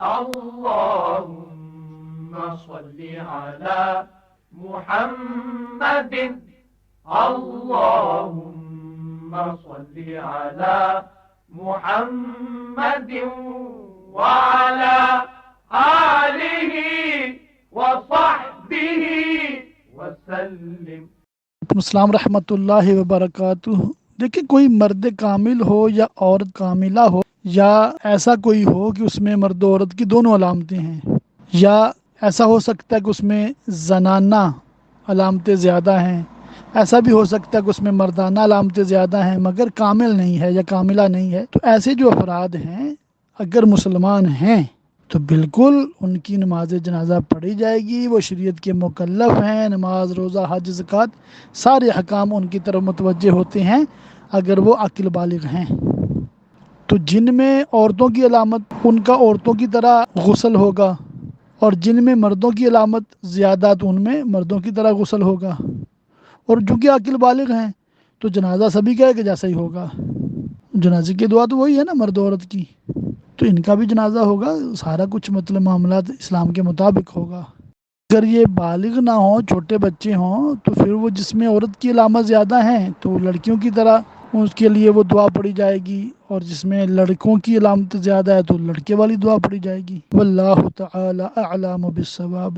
اللهم صل على محمد اللهم صل على محمد وعلى آله وصحبه وسلم۔ السلام رحمۃ اللہ وبرکاتہ۔ دیکھیں، کوئی مرد کامل ہو یا عورت کاملہ ہو، یا ایسا کوئی ہو کہ اس میں مرد و عورت کی دونوں علامتیں ہیں، یا ایسا ہو سکتا ہے کہ اس میں زنانہ علامتیں زیادہ ہیں، ایسا بھی ہو سکتا ہے کہ اس میں مردانہ علامتیں زیادہ ہیں مگر کامل نہیں ہے یا کاملہ نہیں ہے، تو ایسے جو افراد ہیں اگر مسلمان ہیں تو بالکل ان کی نماز جنازہ پڑھی جائے گی۔ وہ شریعت کے مکلف ہیں، نماز، روزہ، حج، زکوٰۃ سارے احکام ان کی طرف متوجہ ہوتے ہیں اگر وہ عاقل بالغ ہیں۔ تو جن میں عورتوں کی علامت، ان کا عورتوں کی طرح غسل ہوگا، اور جن میں مردوں کی علامت زیادہ تو ان میں مردوں کی طرح غسل ہوگا، اور جو کہ عاقل بالغ ہیں تو جنازہ سبھی کا ایک جیسا ہی ہوگا۔ جنازے کی دعا تو وہی ہے نا مرد عورت کی، تو ان کا بھی جنازہ ہوگا، سارا کچھ مطلب معاملات اسلام کے مطابق ہوگا۔ اگر یہ بالغ نہ ہوں، چھوٹے بچے ہوں، تو پھر وہ جس میں عورت کی علامت زیادہ ہیں تو لڑکیوں کی طرح اس کے لیے وہ دعا پڑھی جائے گی، اور جس میں لڑکوں کی علامت زیادہ ہے تو لڑکے والی دعا پڑھی جائے گی۔ واللہ تعالی اعلم بالصواب۔